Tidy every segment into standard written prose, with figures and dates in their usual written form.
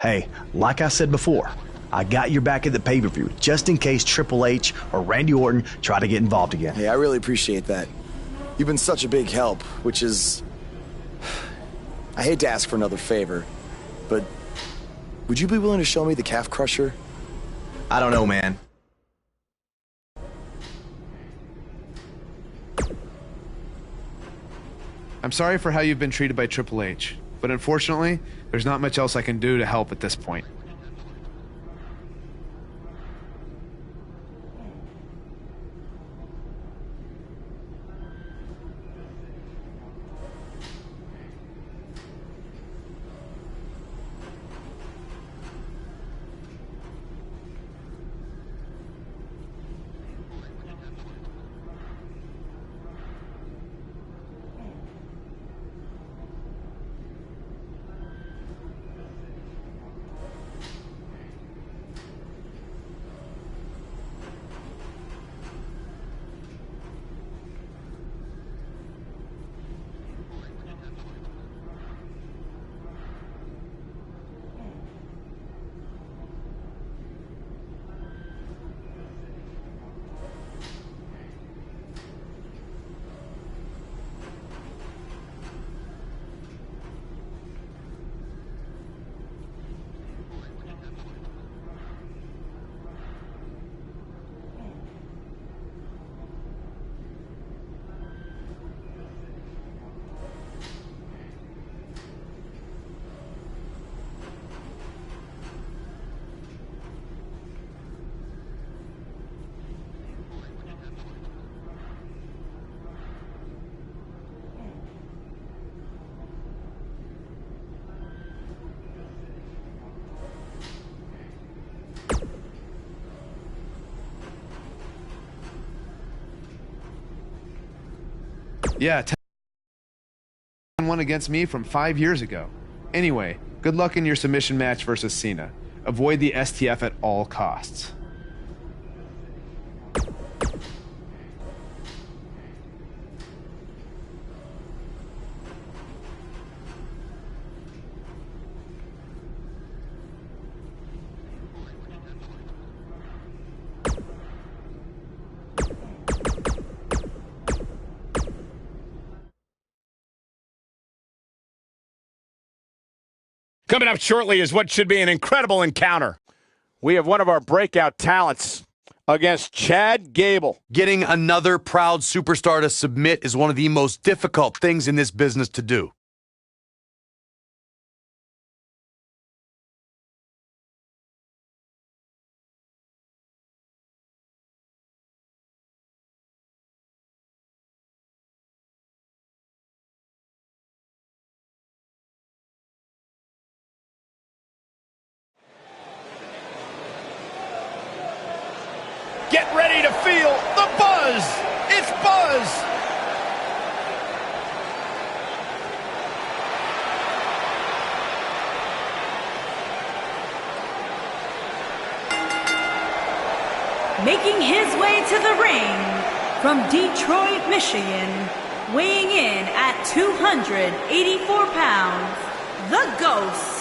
Hey, like I said before, I got your back at the pay-per-view, just in case Triple H or Randy Orton try to get involved again. Hey, I really appreciate that. You've been such a big help, which is... I hate to ask for another favor, but would you be willing to show me the calf crusher? I don't know, man. I'm sorry for how you've been treated by Triple H, but unfortunately, there's not much else I can do to help at this point. Yeah, 10-1 against me from 5 years ago. Anyway, good luck in your submission match versus Cena. Avoid the STF at all costs. Coming up shortly is what should be an incredible encounter. We have one of our breakout talents against Chad Gable. Getting another proud superstar to submit is one of the most difficult things in this business to do. Get ready to feel the buzz. It's Buzz. Making his way to the ring from Detroit, Michigan, weighing in at 284 pounds, the Ghost.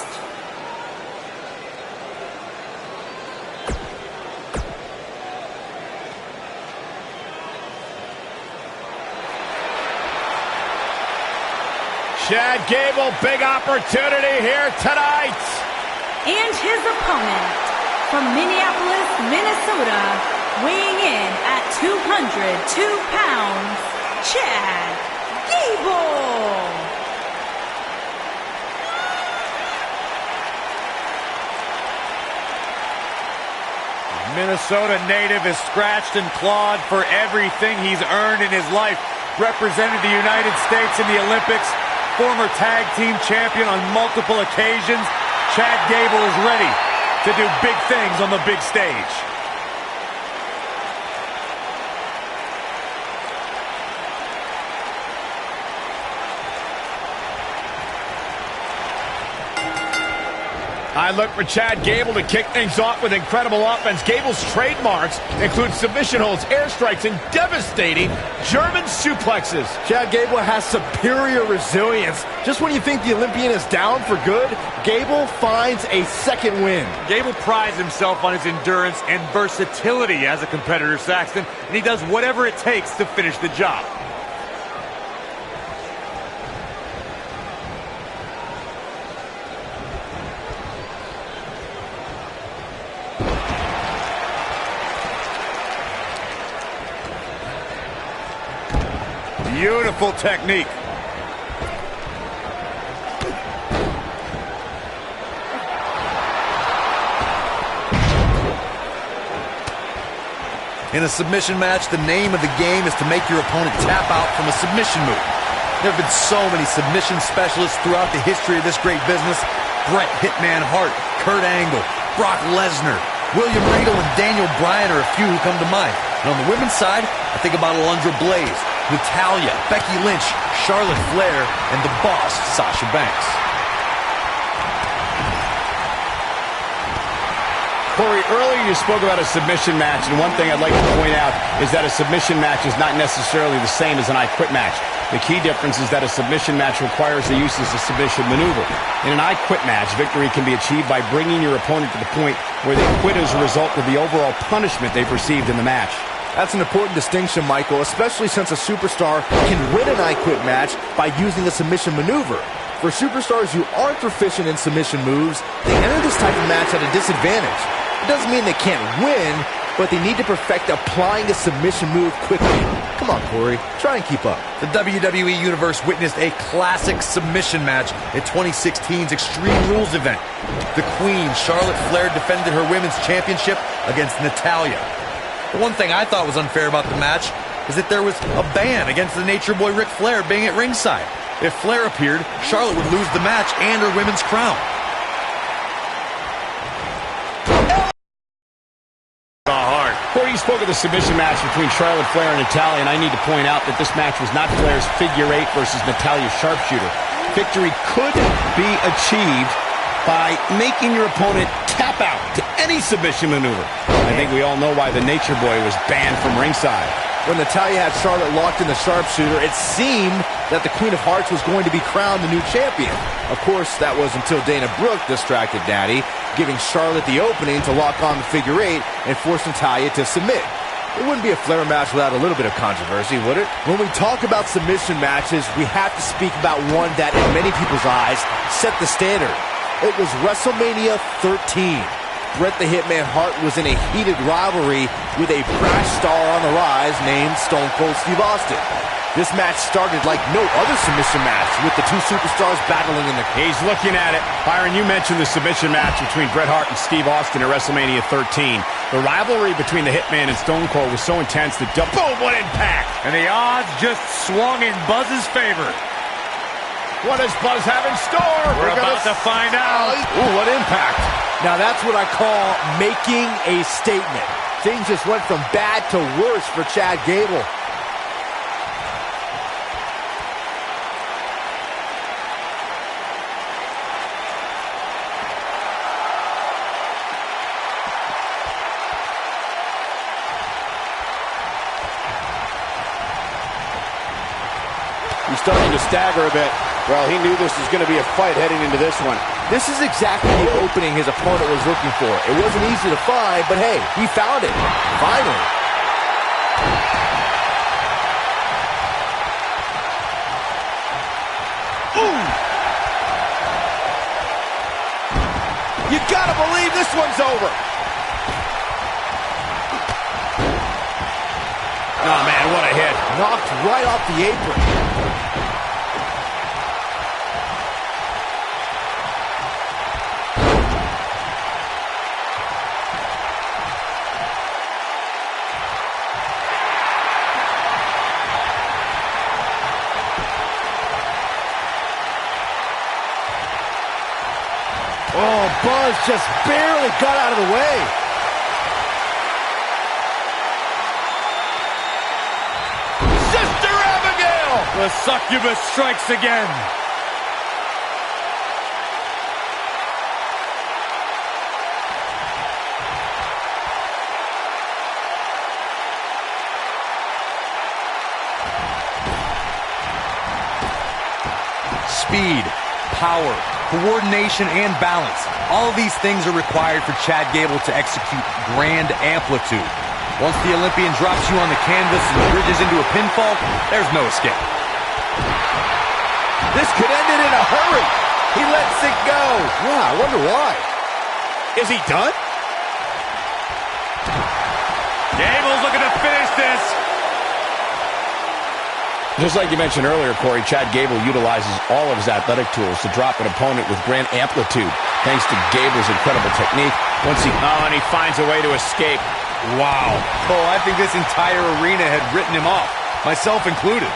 Chad Gable, big opportunity here tonight. And his opponent from Minneapolis, Minnesota, weighing in at 202 pounds, Chad Gable. Minnesota native is scratched and clawed for everything he's earned in his life. Represented the United States in the Olympics. Former tag team champion on multiple occasions, Chad Gable is ready to do big things on the big stage. I look for Chad Gable to kick things off with incredible offense. Gable's trademarks include submission holds, airstrikes, and devastating German suplexes. Chad Gable has superior resilience. Just when you think the Olympian is down for good, Gable finds a second win. Gable prides himself on his endurance and versatility as a competitor, Saxton, and he does whatever it takes to finish the job. Beautiful technique. In a submission match, the name of the game is to make your opponent tap out from a submission move. There have been so many submission specialists throughout the history of this great business. Bret Hitman Hart, Kurt Angle, Brock Lesnar, William Regal, and Daniel Bryan are a few who come to mind. And on the women's side, I think about Alundra Blaze, Natalya, Becky Lynch, Charlotte Flair, and the boss, Sasha Banks. Corey, earlier you spoke about a submission match, and one thing I'd like to point out is that a submission match is not necessarily the same as an I Quit match. The key difference is that a submission match requires the use of a submission maneuver. In an I Quit match, victory can be achieved by bringing your opponent to the point where they quit as a result of the overall punishment they've received in the match. That's an important distinction, Michael, especially since a superstar can win an I Quit match by using a submission maneuver. For superstars who aren't proficient in submission moves, they enter this type of match at a disadvantage. It doesn't mean they can't win, but they need to perfect applying a submission move quickly. Come on, Corey, try and keep up. The WWE Universe witnessed a classic submission match at 2016's Extreme Rules event. The Queen, Charlotte Flair, defended her women's championship against Natalya. The one thing I thought was unfair about the match is that there was a ban against the Nature Boy Ric Flair being at ringside. If Flair appeared, Charlotte would lose the match and her women's crown. Corey, you spoke of the submission match between Charlotte Flair and Natalya, and I need to point out that this match was not Flair's figure eight versus Natalya's sharpshooter. Victory could be achieved by making your opponent tap out to any submission maneuver. I think we all know why the Nature Boy was banned from ringside. When Natalya had Charlotte locked in the sharpshooter, it seemed that the Queen of Hearts was going to be crowned the new champion. Of course, that was until Dana Brooke distracted Natty, giving Charlotte the opening to lock on the figure eight and force Natalya to submit. It wouldn't be a Flair match without a little bit of controversy, would it? When we talk about submission matches, we have to speak about one that, in many people's eyes, set the standard. It was WrestleMania 13. Bret the Hitman Hart was in a heated rivalry with a brash star on the rise named Stone Cold Steve Austin. This match started like no other submission match, with the two superstars battling in the cage. He's looking at it. Byron, you mentioned the submission match between Bret Hart and Steve Austin at WrestleMania 13. The rivalry between the Hitman and Stone Cold was so intense that boom, what impact! And the odds just swung in Buzz's favor. What does Buzz have in store? We're about to find out. Ooh, what impact! Now that's what I call making a statement. Things just went from bad to worse for Chad Gable. He's starting to stagger a bit. Well, he knew this was going to be a fight heading into this one. This is exactly the opening his opponent was looking for. It wasn't easy to find, but hey, he found it. Finally. Ooh! You gotta believe this one's over. Oh, man, what a hit. Knocked right off the apron. Oh, Buzz just barely got out of the way. Sister Abigail! The succubus strikes again. Speed, power, coordination, and balance. All of these things are required for Chad Gable to execute grand amplitude. Once the Olympian drops you on the canvas and bridges into a pinfall, there's no escape. This could end it in a hurry. He lets it go. Yeah, I wonder why. Is he done? Gable's looking to finish this. Just like you mentioned earlier, Corey, Chad Gable utilizes all of his athletic tools to drop an opponent with grand amplitude, thanks to Gable's incredible technique. And he finds a way to escape. Wow. Cole, I think this entire arena had written him off, myself included.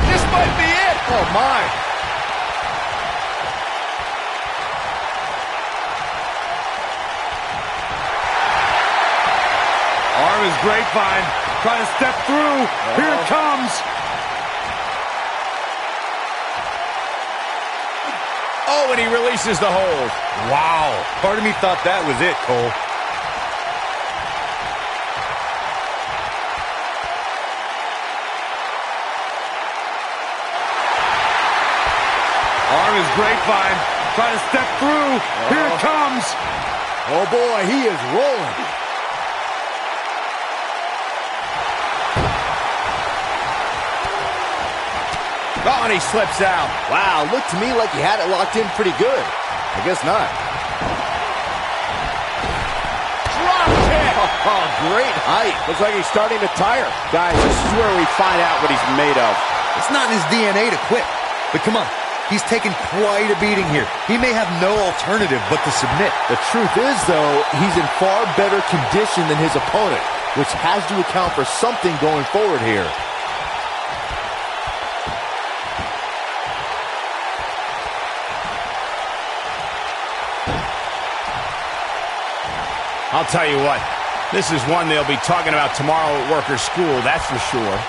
This might be it. Oh, my. Arm is grapevine. Trying to step through. Here it comes. Oh, and he releases the hold. Wow. Part of me thought that was it, Cole. Arm is grapevine. Trying to step through. Here it comes. Oh, boy, he is rolling. Oh, and he slips out. Wow, looked to me like he had it locked in pretty good. I guess not. Drop kick. Oh, great height. Looks like he's starting to tire. Guys, this is where we find out what he's made of. It's not in his DNA to quit. But come on, he's taken quite a beating here. He may have no alternative but to submit. The truth is, though, he's in far better condition than his opponent, which has to account for something going forward here. I'll tell you what, this is one they'll be talking about tomorrow at workers' school, that's for sure.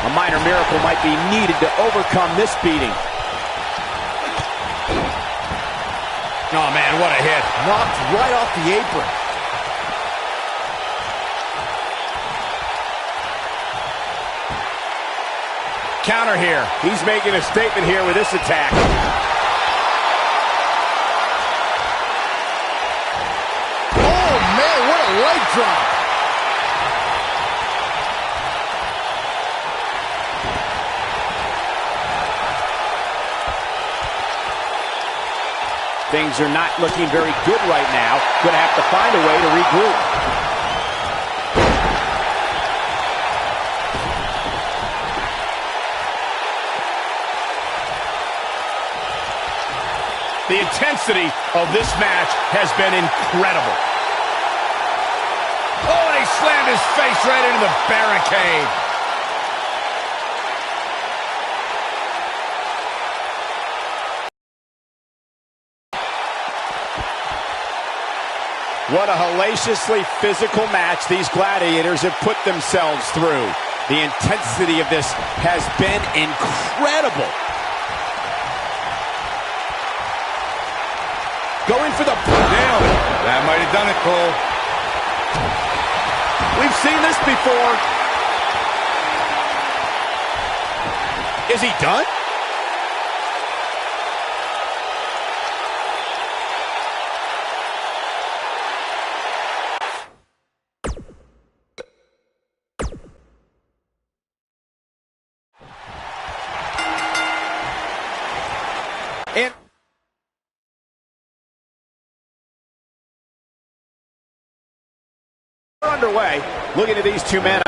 A minor miracle might be needed to overcome this beating. Oh, man, what a hit. Knocked right off the apron. Counter here. He's making a statement here with this attack. Oh, man, what a leg drop. Things are not looking very good right now. Gonna have to find a way to regroup. The intensity of this match has been incredible. Oh, and he slammed his face right into the barricade. What a hellaciously physical match these gladiators have put themselves through. The intensity of this has been incredible. Going for the... Nailed it. That might have done it, Cole. We've seen this before. Is he done? And underway. Looking at these two men.